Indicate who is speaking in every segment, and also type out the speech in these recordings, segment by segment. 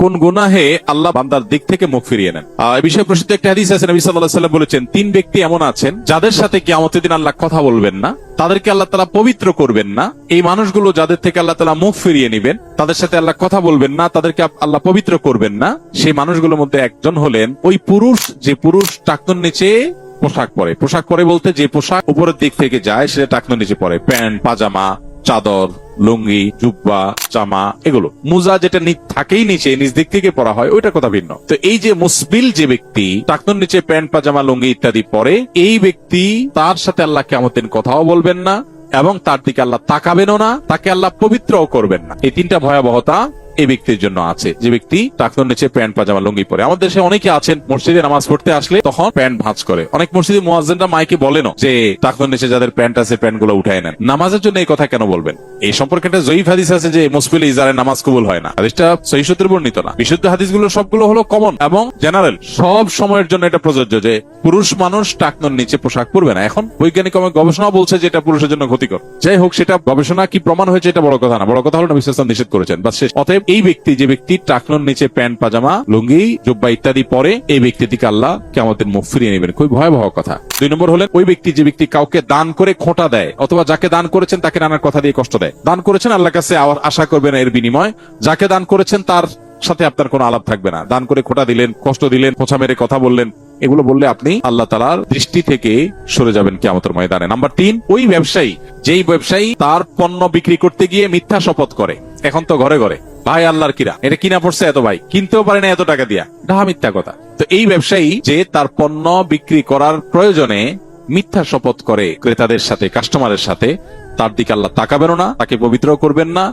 Speaker 1: কোন গুনাহে আল্লাহ বান্দার দিক থেকে মুখ ফিরিয়ে নেন। এই বিষয়ে প্রসিদ্ধ একটা হাদিস আছে, নবী সাল্লাল্লাহু আলাইহি ওয়াসাল্লাম বলেছেন, 3 ব্যক্তি এমন আছেন যাদের সাথে কিয়ামতের দিন আল্লাহ কথা বলবেন না, তাদেরকে আল্লাহ তাআলা পবিত্র করবেন না। এই মানুষগুলো যাদের থেকে আল্লাহ তাআলা মুখ ফিরিয়ে নেবেন, তাদের সাথে আল্লাহ কথা বলবেন না, তাদেরকে আল্লাহ পবিত্র করবেন না। সেই মানুষগুলোর মধ্যে একজন হলেন ওই পুরুষ, যে পুরুষ টাকনুর নিচে পোশাক পরে। পোশাক পরে বলতে যে পোশাক উপরের দিক থেকে যায় সেটা টাকনুর নিচে পরে, প্যান্ট, পাজামা, চাদর, লুঙ্গি, জুব্বা, জামা, এগুলো। মুজা যেটা থাকেই নিচে, নিচ দিক থেকে পরা হয়, ওইটার কথা ভিন্ন। তো এই যে মুসবিল যে ব্যক্তি টাকনুর নিচে প্যান্ট, পাজামা, লুঙ্গি ইত্যাদি পরে, এই ব্যক্তি তার সাথে আল্লাহ কিয়ামতের দিন কথাও বলবেন না এবং তার দিকে আল্লাহ তাকাবেনও না, তাকে আল্লাহ পবিত্রও করবেন না। এই 3টা ভয়াবহতা এই ব্যক্তির জন্য আছে, যে ব্যক্তি টাকনুর নিচে প্যান্ট, পাজামা, লুঙ্গি পরে। আমাদের দেশে অনেকে আছেন মসজিদে নামাজ পড়তে আসলে তখন প্যান্ট ভাঁজ করে। অনেক মসজিদে মুয়াজ্জিনরা মাইকে বলেন যে টাকনুর নিচে যাদের প্যান্ট আছে প্যান্ট গুলো উঠায় নেন। নামাজের জন্য এই কথা কেন বলবেন? এই সম্পর্কে একটা জয়ীফ হাদিস আছে যে মুসবিল ইজারে নামাজ কবুল হয় না। হাদিসটা সহিহ সূত্রে বর্ণিত না। বিশুদ্ধ হাদিসগুলো সবগুলো হলো কমন এবং জেনারেল, সব সময়ের জন্য এটা প্রযোজ্য যে পুরুষ মানুষ টাকনুর নিচে পোশাক পরবে না। এখন বৈজ্ঞানিক গবেষণা বলছে যে এটা পুরুষের জন্য ক্ষতিকর। যাই হোক, সেটা গবেষণা কি প্রমাণ হয়েছে এটা বড় কথা না, বড় কথা হলো নবী সাল্লাল্লাহু আলাইহি ওয়াসাল্লাম নিষেধ করেছেন। বাস শেষ। অতএব এই ব্যক্তি, যে ব্যক্তি টাকনুর নিচে প্যান্ট, পাজামা, লুঙ্গি, জুব্বা ইত্যাদি পরে, এই ব্যক্তি থেকে আল্লাহ কিয়ামতের মুখ ফিরিয়ে নেবেন। খুব ভয়াবহ কথা। 2 নম্বর হলেন ওই ব্যক্তি, যে ব্যক্তি কাউকে দান করে খোঁটা দেয় অথবা যাকে দান করেছেন তাকে নানার কথা দিয়ে কষ্ট দেয়। দান করেছেন, আল্লাহর কাছে আশা করবেন এর বিনিময়। যাকে দান করেছেন তার সাথে আপনার কোনো আলাপ থাকবে না। দান করে খোঁটা দিলেন, কষ্ট দিলেন, খোঁচা মেরে কথা বললেন, এগুলো বললে আপনি আল্লাহ তাআলার দৃষ্টি থেকে সরে যাবেন কিয়ামতের ময়দানে। নাম্বার 3, ওই ব্যবসায়ী, যেই ব্যবসায়ী তার পণ্য বিক্রি করতে গিয়ে মিথ্যা শপথ করে। এখন তো ঘরে ঘরে ভাই আল্লাহর কিরা, এটা কিনা পড়ছে এত, ভাই কিনতেও পারে না এত টাকা দিয়া, ডাহা মিথ্যা কথা। তো এই ব্যবসায়ী যে তার পণ্য বিক্রি করার প্রয়োজনে মিথ্যা শপথ করে ক্রেতাদের সাথে, কাস্টমারের সাথে, তার দিকে আল্লাহ তাকাবেন না, তাকে পবিত্র করবেন না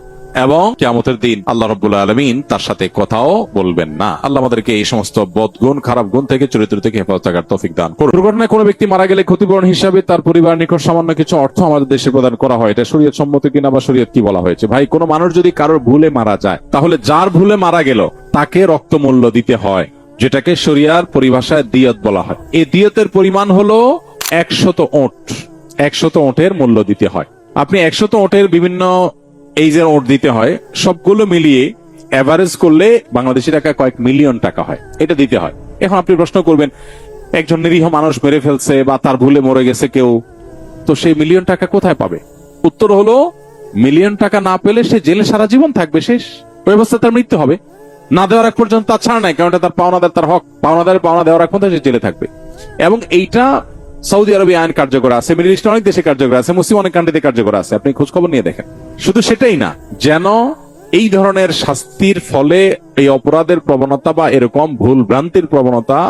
Speaker 1: এবং কিয়ামতের দিন আল্লাহ রাব্বুল আলামিন তার সাথে কথাও বলবেন না। আল্লাহ আমাদেরকে এই সমস্ত বদগুণ, খারাপ গুণ থেকে, চরিত্র থেকে হেফাজত থাকার তৌফিক দান করুন। দুর্ঘটনায় কোনো ব্যক্তি মারা গেলে ক্ষতিপূরণ হিসাবে তার পরিবার নিকট সামান্য কিছু অর্থ আমাদের দেশে প্রদান করা হয়। এটা শরীয়ত সম্মত কিনা বা শরীয়ত কি বলা হয়েছে? ভাই, কোনো মানুষ যদি কারোর ভুলে মারা যায়, তাহলে যার ভুলে মারা গেল তাকে রক্তমূল্য দিতে হয়, যেটাকে শরিয়ার পরিভাষায় দিয়ত বলা হয়। এই দিয়তের পরিমাণ হলো 100 ওঁট। 100 ওঁটের মূল্য দিতে হয়। আপনি 100 ওঁটের বিভিন্ন এইজের ওট দিতে হয়, সবগুলো মিলিয়ে এভারেজ করলে বাংলাদেশি টাকা কয়েক মিলিয়ন টাকা হয়, এটা দিতে হয়। এখন আপনি প্রশ্ন করবেন, একজন নিরীহ মানুষ মেরে ফেলছে বা তার ভুলে মরে গেছে কেউ, তো সেই মিলিয়ন টাকা কোথায় পাবে? উত্তর হলো, মিলিয়ন টাকা না পেলে সে জেলে সারা জীবন থাকবে, শেষ। ওই অবস্থায় তার মৃত্যু হবে। না দেওয়ার এক পর্যন্ত তার ছাড় নাই, কারণ এটা তার পাওনাদার, তার হক। পাওনাদারের পাওনা দেওয়ার এক পর্যন্ত সে জেলে থাকবে। এবং এইটা সৌদি আরবে আইন কার্যকর আছে, মিডল ইস্টে অনেক দেশে কার্যকর আছে, মুসলিম অনেক কান্ট্রিতে কার্যকর আছে। আপনি খোঁজ খবর নিয়ে দেখেন। শুধু সেটাই না, যেন এই ধরনের শাস্তির ফলে এই অপরাধের প্রবণতা বা এরকম ভুল ভ্রান্তির প্রবণতা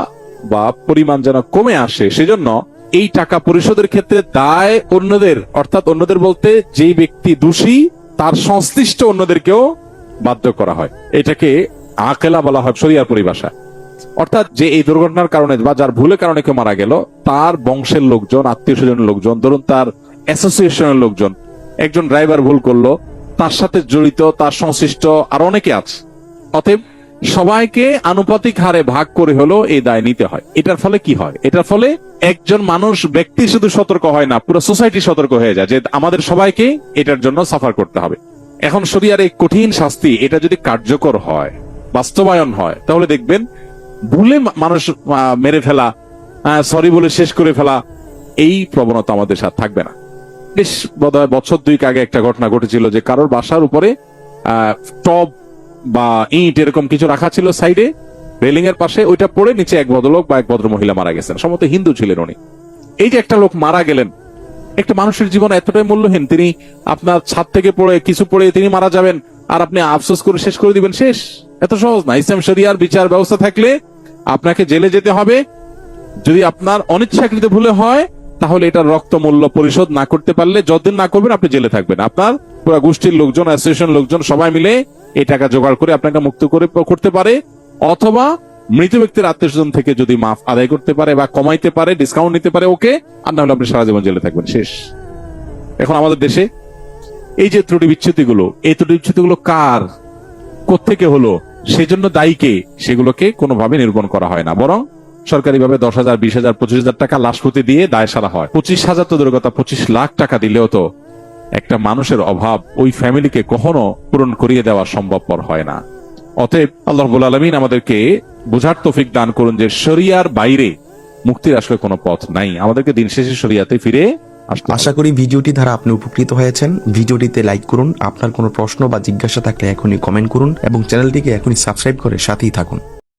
Speaker 1: বা পরিমাণ যেন কমে আসে, সেজন্য এই টাকা পরিশোধের ক্ষেত্রে দায় অন্যদের, অর্থাৎ অন্যদের বলতে যেই ব্যক্তি দোষী তার সংশ্লিষ্ট অন্যদেরকেও বাধ্য করা হয়। এটাকে আকেলা বলা হয় শরিয়ার পরিভাষা। অর্থাৎ যে এই দুর্ঘটনার কারণে বা যার ভুলের কারণে কেউ মারা গেল, তার বংশের লোকজন, আত্মীয় স্বজনের লোকজন, ধরুন তার অ্যাসোসিয়েশনের লোকজন, একজন ড্রাইভার ভুল করলো, তার সাথে জড়িত, তার সংশ্লিষ্ট আর অনেকে আছে। অতএব সবাইকে আনুপাতিক হারে ভাগ করে হলো এই দায় নিতে হয়। এটার ফলে কি হয়? এটার ফলে একজন মানুষ, ব্যক্তি শুধু সতর্ক হয় না, পুরো সোসাইটি সতর্ক হয়ে যায় যে আমাদের সবাইকে এটার জন্য সাফার করতে হবে। এখন শরিয়ার এই কঠিন শাস্তি, এটা যদি কার্যকর হয়, বাস্তবায়ন হয়, তাহলে দেখবেন ভুলে মানুষ মেরে ফেলা, সরি বলে শেষ করে ফেলা, এই প্রবণতা আমাদের সাথে থাকবে না। বেশ বোধহয় বছর 2 আগে একটা ঘটনা ঘটেছিল যে কারোর বাসার উপরে টব বা ইট এরকম কিছু রাখা ছিল সাইডে, রেলিং এর পাশে, ওইটা পড়ে নিচে এক ভদ্রলোক বা এক ভদ্র মহিলা মারা গেছেন। সম্ভবত হিন্দু ছিলেন উনি। এই যে একটা লোক মারা গেলেন, একটা মানুষের জীবন এতটাই মূল্যহীন, তিনি আপনার ছাদ থেকে পড়ে কিছু পড়ে তিনি মারা যাবেন আর আপনি আফসোস করে শেষ করে দিবেন, শেষ। এত সহজ না। ইসলাম শরিয়ার বিচার ব্যবস্থা থাকলে আপনাকে জেলে যেতে হবে। যদি আপনার অনিচ্ছাকৃত ভুলে হয়, তাহলে এটার রক্ত মূল্য পরিশোধ না করতে পারলে, যতদিন না করবেন আপনি জেলে থাকবেন। আপনার পুরো গোষ্ঠীর লোকজন, অ্যাসোসিয়েশন লোকজন সবাই মিলে এই টাকা জোগাড় করে আপনাকে মুক্ত করে করতে পারে, অথবা মৃত ব্যক্তির আত্মীয় স্বজন থেকে যদি মাফ আদায় করতে পারে বা কমাইতে পারে, ডিসকাউন্ট নিতে পারে, ওকে। আর না হলে আপনি সারা জীবন জেলে থাকবেন, শেষ। এখন আমাদের দেশে এই যে ত্রুটি বিচ্ছুতিগুলো, এই ত্রুটি বিচ্ছুতিগুলো কার, কোত্থেকে হলো, সেজন্য দায়ী কে, সেগুলোকে কোনোভাবে নিরূপণ করা হয় না, বরং সরকারিভাবে 10,000, 20,000, 25,000 টাকা লাশপতি দিয়ে দায় সারা হয়। 25,000 তো দূরের কথা, 25 লাখ টাকা দিলেও তো একটা মানুষের অভাব ওই ফ্যামিলিকে কখনো পূরণ করিয়ে দেওয়া সম্ভবপর হয় না। অতএব আল্লাহ রাব্বুল আলামিন আমাদেরকে বোঝার তৌফিক দান করুন যে শরিয়ার বাইরে মুক্তির আসলে কোনো পথ নাই, আমাদেরকে দিন শেষে শরিয়াতে ফিরে আসতে হবে।
Speaker 2: আশা করি ভিডিওটি দ্বারা আপনি উপকৃত হয়েছেন। ভিডিওটিতে লাইক করুন, আপনার কোনো প্রশ্ন বা জিজ্ঞাসা থাকলে এখনই কমেন্ট করুন এবং চ্যানেলটিকে এখনই সাবস্ক্রাইব করে সাথেই থাকুন।